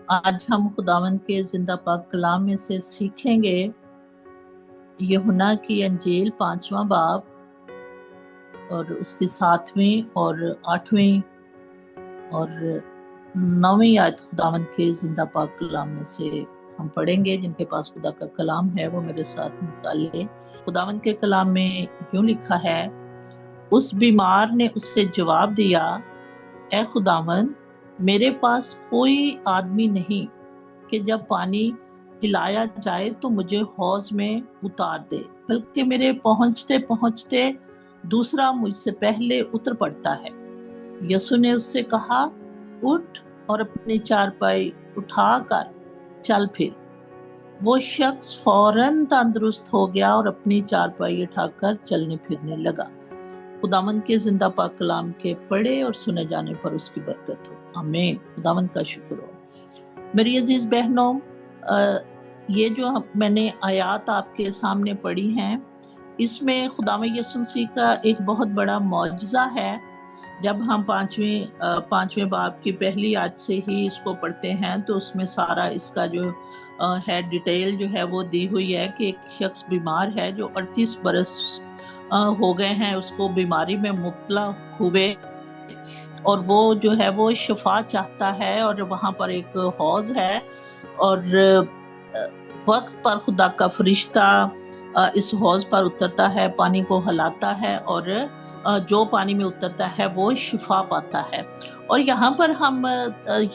आज हम खुदावंद के जिंदा पाक कलाम में से सीखेंगे यूहन्ना की अंजील 5वां बाब और उसकी 7वीं और 8वीं और 9वीं आयत खुदावंद के जिंदा पाक कलाम में से हम पढ़ेंगे। जिनके पास खुदा का कलाम है वो मेरे साथ निकाल ले। खुदावंद के कलाम में यूं लिखा है, उस बीमार ने उससे जवाब दिया, ए खुदावंद, मेरे पास कोई आदमी नहीं कि जब पानी पिलाया जाए तो मुझे हौज में उतार दे, बल्कि मेरे पहुंचते पहुंचते दूसरा मुझसे पहले उतर पड़ता है। यसु ने उससे कहा, उठ और अपनी चारपाई उठाकर चल फिर। वो शख्स फौरन तंदुरुस्त हो गया और अपनी चारपाई उठाकर चलने फिरने लगा। खुदावंद के जिंदा पाक कलाम के पढ़े और सुने जाने पर उसकी बरकत हो। आमीन। खुदावंद का शुक्र हो। मेरी अजीज बहनों, ये जो मैंने आयात आपके सामने पढ़ी हैं, इसमें खुदावंद यीशु मसीह का एक बहुत बड़ा मौजज़ा है। जब हम पांचवें बाब की पहली आयत से ही इसको पढ़ते हैं तो उसमें सारा इसका जो है डिटेल जो है वो दी हुई है कि एक शख्स बीमार है जो 38 बरस हो गए हैं, उसको बीमारी में मुब्तला हुए, और वो जो है वो शिफा चाहता है। और वहाँ पर एक हौज है और वक्त पर खुदा का फरिश्ता इस हौज पर उतरता है, पानी को हिलाता है और जो पानी में उतरता है वो शिफा पाता है। और यहाँ पर हम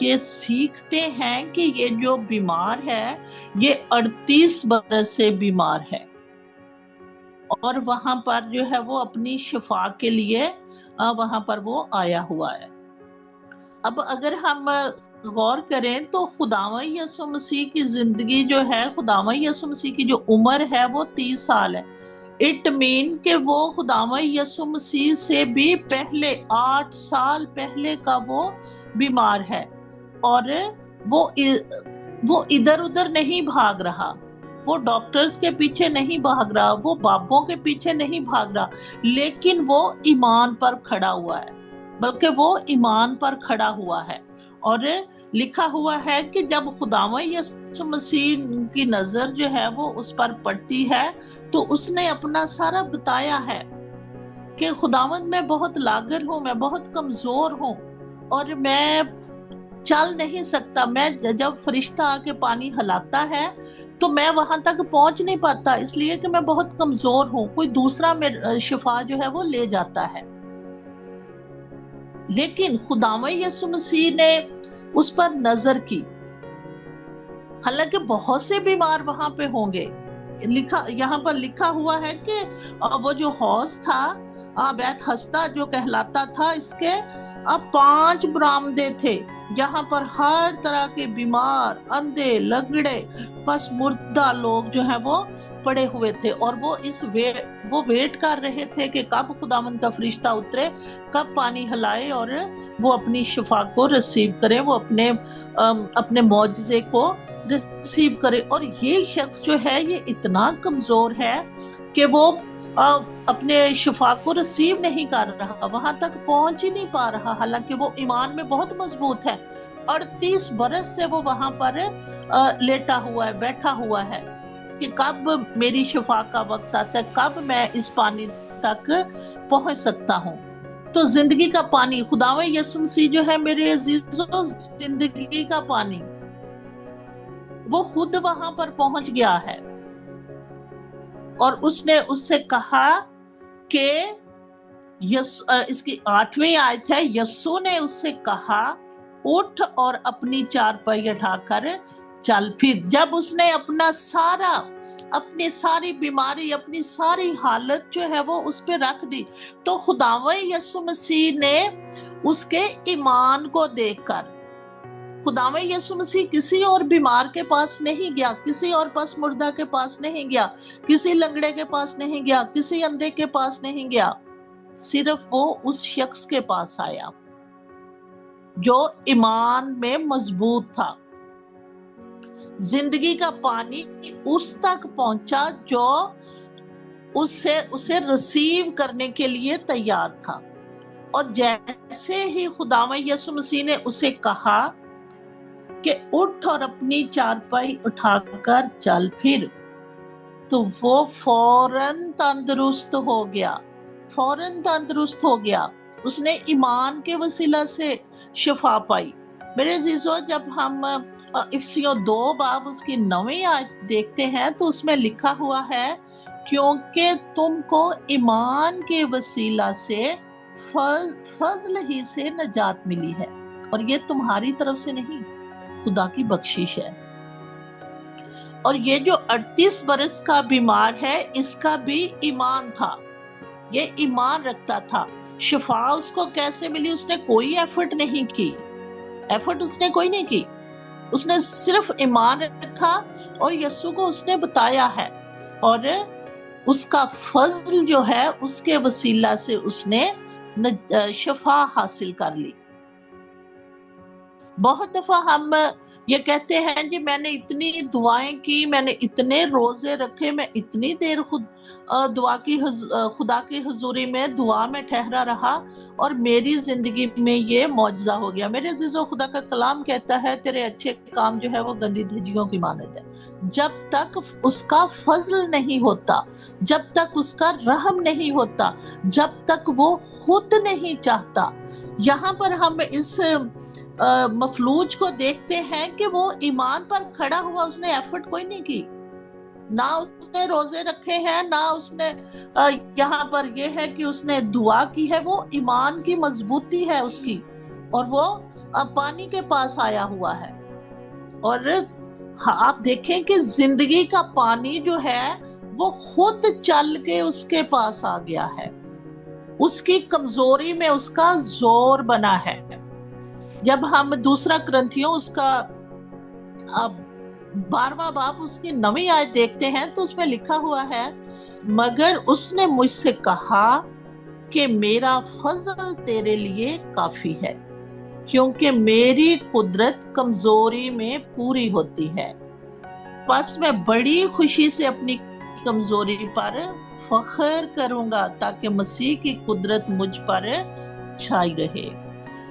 ये सीखते हैं कि ये जो बीमार है ये 38 बरस से बीमार है और वहां पर जो है वो अपनी शिफा के लिए वहां पर वो आया हुआ है। अब अगर हम गौर करें तो खुदावंद यीशु मसीह की जिंदगी जो है, खुदावंद यीशु मसीह की जो उम्र है वो 30 साल है। इट मीन कि वो खुदावंद यीशु मसीह से भी पहले 8 साल पहले का वो बीमार है और वो इधर उधर नहीं भाग रहा, वो डॉक्टर्स के पीछे नहीं भाग रहा, वो बाबों के पीछे नहीं भाग रहा, लेकिन वो ईमान पर खड़ा हुआ है, बल्कि वो ईमान पर खड़ा हुआ है। और लिखा हुआ है कि जब खुदावंद यीशु मसीह की नजर जो है वो उस पर पड़ती है तो उसने अपना सारा बताया है कि खुदावंद मैं बहुत लागर हूँ, मैं बहुत कमजोर हूँ और मैं चल नहीं सकता। मैं जब फरिश्ता आके पानी हिलाता है तो मैं वहां तक पहुंच नहीं पाता, इसलिए कि मैं बहुत कमजोर हूँ, कोई दूसरा मेरा शिफा जो है वो ले जाता है। लेकिन खुदावंद यीशु मसीह ने उस पर नजर की। हालांकि बहुत से बीमार वहां पे होंगे, यहाँ पर लिखा हुआ है कि वो जो हौज था बैत हस्ता जो कहलाता था, इसके 5 बरामदे थे। यहाँ पर हर तरह के बीमार, अंधे, लंगड़े, बस मुर्दा लोग जो है वो पड़े हुए थे और वो वेट कर रहे थे कि कब खुदावंद का फरिश्ता उतरे, कब पानी हिलाए और वो अपनी शिफा को रिसीव करे, वो अपने मौजज़े को रिसीव करे। और ये शख्स जो है ये इतना कमजोर है कि वो अपने शिफा को रिसीव नहीं कर रहा, वहां तक पहुंच ही नहीं पा रहा, हालांकि वो ईमान में बहुत मजबूत है। 38 बरस से वो वहां पर लेटा हुआ है, बैठा हुआ है कि कब मेरी शिफा का वक्त आता है, कब मैं इस पानी तक पहुंच सकता हूँ। तो जिंदगी का पानी खुदावंद यीशु मसीह जो है मेरे अजीजों, जिंदगी का पानी वो खुद वहां पर पहुंच गया है। और उसने उससे कहा कि इसकी 8वीं आयत है, यीशु ने उससे कहा, उठ और अपनी चारपाई उठाकर चल फिर। जब उसने अपनी सारी बीमारी, अपनी सारी हालत जो है वो उस पे रख दी, तो खुदावंद यीशु मसीह ने उसके ईमान को देखकर, खुदावंद यीशु मसीह किसी और बीमार के पास नहीं गया, किसी और पस मुर्दा के पास नहीं गया, किसी लंगड़े के पास नहीं गया, किसी अंधे के पास नहीं गया, सिर्फ वो उस शख्स के पास आया जो ईमान में मजबूत था। जिंदगी का पानी उस तक पहुंचा जो उसे रिसीव करने के लिए तैयार था। और जैसे ही खुदावंद यीशु मसीह ने उसे कहा कि उठ और अपनी चारपाई उठाकर चल फिर, तो वो फौरन तंदुरुस्त हो गया, फौरन तंदुरुस्त हो गया। उसने ईमान के वसीला से शिफा पाई। मेरे अजीजों, जब हम इफिसियों 2 बाब उसकी 9वीं आयत देखते हैं तो उसमें लिखा हुआ है, क्योंकि तुमको ईमान के वसीला से फजल ही से नजात मिली है, और ये तुम्हारी तरफ से नहीं, खुदा की बख्शिश है। और ये जो 38 बरस का बीमार है, इसका भी ईमान था, ये ईमान रखता था। शिफा उसको कैसे मिली? उसने कोई एफर्ट नहीं की, एफर्ट उसने कोई नहीं की, उसने सिर्फ ईमान रखा और यीशु को उसने बताया है, और उसका फजल जो है उसके वसीला से उसने शिफा हासिल कर ली। बहुत दफा हम ये कहते हैं कि मैंने इतनी दुआएं की, मैंने इतने रोजे रखे, मैं इतनी देर खुदा की हुजूरी में दुआ में ठहरा रहा और मेरी जिंदगी में ये मौजज़ा हो गया। मेरे अजीजों, खुदा का कलाम कहता है तेरे अच्छे काम जो है वो गंदी धज्जियों की मानत है। जब तक उसका फजल नहीं होता, जब तक उसका रहम नहीं होता, जब तक वो खुद नहीं चाहता। यहाँ पर हम इस मफलूज को देखते हैं कि वो ईमान पर खड़ा हुआ, उसने एफर्ट कोई नहीं की, ना उसने रोजे रखे हैं, ना उसने यहाँ पर ये है कि उसने दुआ की है। वो ईमान की मजबूती है उसकी, और वो पानी के पास आया हुआ है। और आप देखें कि जिंदगी का पानी जो है वो खुद चल के उसके पास आ गया है, उसकी कमजोरी में उसका जोर बना है। जब हम दूसरा ग्रंथियों उसका 12वां बाब उसकी 9वीं आयत देखते हैं तो उसमें लिखा हुआ है, मगर उसने मुझसे कहा कि मेरा फजल तेरे लिए काफी है, क्योंकि मेरी कुदरत कमजोरी में पूरी होती है। बस मैं बड़ी खुशी से अपनी कमजोरी पर फख्र करूंगा, ताकि मसीह की कुदरत मुझ पर छाई रहे।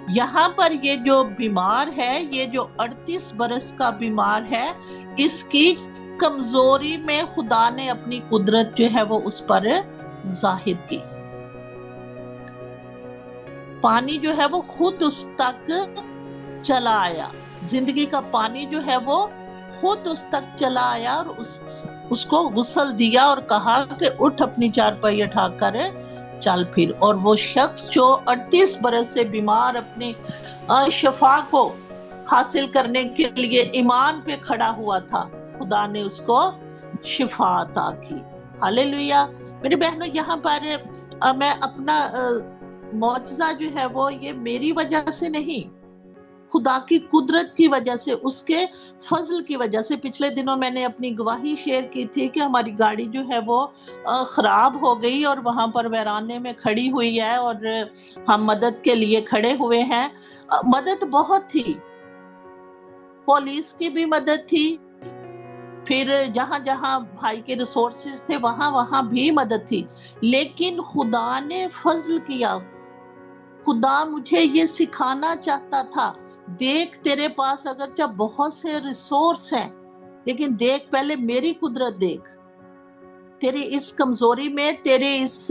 यहाँ पर ये जो बीमार है, ये जो 38 बरस का बीमार है, इसकी कमजोरी में खुदा ने अपनी कुदरत जो है वो उस पर जाहिर की। पानी जो है वो खुद उस तक चला आया, जिंदगी का पानी जो है वो खुद उस तक चला आया और उसको गुस्ल दिया और कहा कि उठ अपनी चारपाई उठाकर चल फिर। और वो शख्स जो 38 बरस से बीमार अपनी शफा को हासिल करने के लिए ईमान पे खड़ा हुआ था, खुदा ने उसको शिफा अता की। हालेलुया। मेरे बहनों, यहाँ पर मैं अपना मौजज़ा जो है वो ये मेरी वजह से नहीं, खुदा की कुदरत की वजह से, उसके फजल की वजह से। पिछले दिनों मैंने अपनी गवाही शेयर की थी कि हमारी गाड़ी जो है वो खराब हो गई और वहां पर वैराने में खड़ी हुई है और हम मदद के लिए खड़े हुए हैं। मदद बहुत थी, पुलिस की भी मदद थी, फिर जहां जहां भाई के रिसोर्सेज थे वहां वहां भी मदद थी, लेकिन खुदा ने फजल किया। खुदा मुझे ये सिखाना चाहता था, देख तेरे पास अगर जब बहुत से रिसोर्स हैं, लेकिन देख पहले मेरी कुदरत देख, तेरी इस कमजोरी में, तेरे इस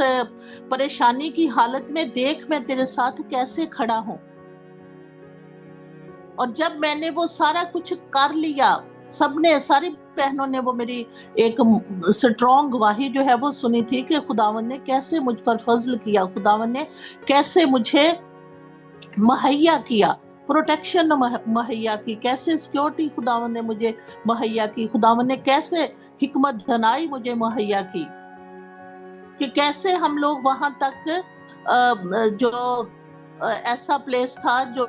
परेशानी की हालत में देख मैं तेरे साथ कैसे खड़ा हूं। और जब मैंने वो सारा कुछ कर लिया, सबने, सारी बहनों ने वो मेरी एक स्ट्रॉन्ग गवाही जो है वो सुनी थी कि खुदावन ने कैसे मुझ पर फजल किया, खुदावन ने कैसे मुझे मुहैया किया, प्रोटेक्शन मुहैया की, कैसे सिक्योरिटी खुदावन ने मुझे मुहैया की, खुदावन ने कैसे हिकमत धनाई मुझे मुहैया की, कि कैसे हम लोग वहां तक जो ऐसा प्लेस था जो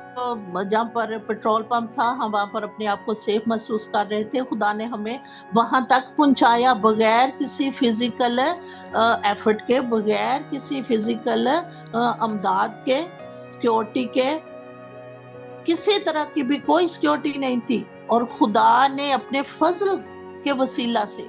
जहाँ पर पेट्रोल पंप था, हम वहाँ पर अपने आप को सेफ महसूस कर रहे थे, खुदा ने हमें वहां तक पहुंचाया बगैर किसी फिजिकल एफर्ट के, बगैर किसी फिजिकल अमदाद के, सिक्योरिटी के, किसी तरह की भी कोई सिक्योरिटी नहीं थी। और खुदा ने अपने फजल के वसीला से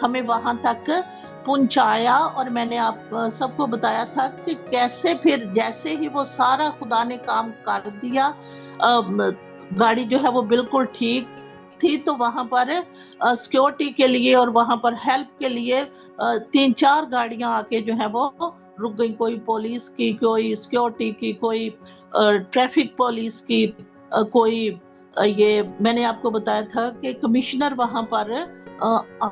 हमें वहां तक पहुंचाया। और मैंने आप सबको बताया था कि कैसे फिर जैसे ही वो सारा खुदा ने काम कर दिया, गाड़ी जो है वो बिल्कुल ठीक थी, तो वहां पर सिक्योरिटी के लिए और वहां पर हेल्प के लिए 3-4 गाड़ियां आके जो है वो रुक गई, कोई पुलिस की, कोई सिक्योरिटी की, कोई ट्रैफिक पुलिस की, कोई ये मैंने आपको बताया था कि कमिश्नर वहां पर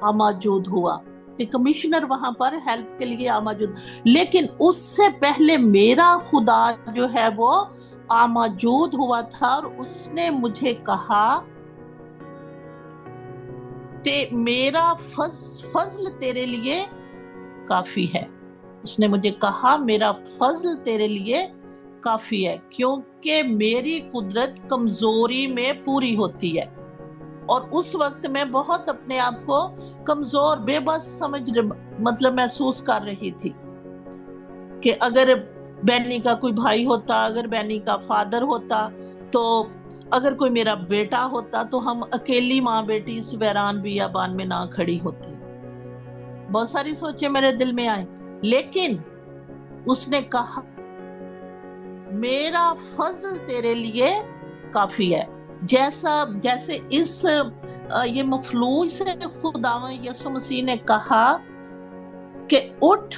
आमौजूद हुआ, कि कमिश्नर वहां पर हेल्प के लिए आमौजूद, लेकिन उससे पहले मेरा खुदा जो है वो आमौजूद हुआ था और उसने मुझे कहा ते मेरा फजल तेरे लिए काफी है। उसने मुझे कहा मेरा फजल तेरे लिए काफी है, क्योंकि मेरी कुदरत कमजोरी में पूरी होती है। और उस वक्त मैं बहुत अपने आप को कमजोर, बेबस मतलब महसूस कर रही थी कि अगर बैनी का कोई भाई होता, अगर बैनी का फादर होता, तो अगर कोई मेरा बेटा होता, तो हम अकेली माँ बेटी इस वैरान बियाबान में ना खड़ी होती। बहुत सारी सोचें मेरे दिल में आई, लेकिन उसने कहा मेरा फजल तेरे लिए काफी है। जैसे इस ये मफलूज से खुदावंद यीशु मसीह ने कहा कि उठ,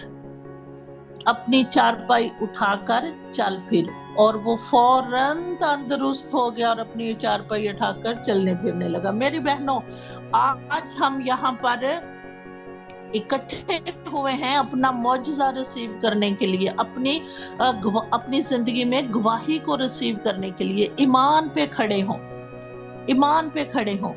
अपनी चारपाई उठाकर चल फिर, और वो फौरन तंदुरुस्त हो गया और अपनी चारपाई उठाकर चलने फिरने लगा। मेरी बहनों, आज हम यहाँ पर इकट्ठे हुए हैं अपना मौजज़ा रिसीव करने के लिए, अपनी जिंदगी में गवाही को रिसीव करने के लिए। ईमान पे खड़े हों, ईमान पे खड़े हों।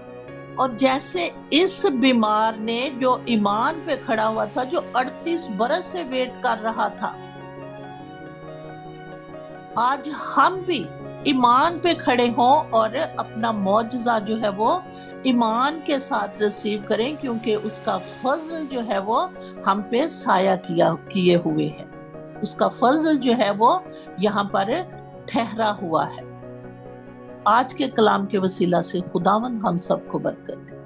और जैसे इस बीमार ने जो ईमान पे खड़ा हुआ था, जो 38 बरस से वेट कर रहा था, आज हम भी ईमान पे खड़े हों और अपना मौजज़ा जो है वो ईमान के साथ रिसीव करें, क्योंकि उसका फजल जो है वो हम पे साया किए हुए है। उसका फजल जो है वो यहाँ पर ठहरा हुआ है। आज के कलाम के वसीला से खुदावंद हम सबको बरकत दे।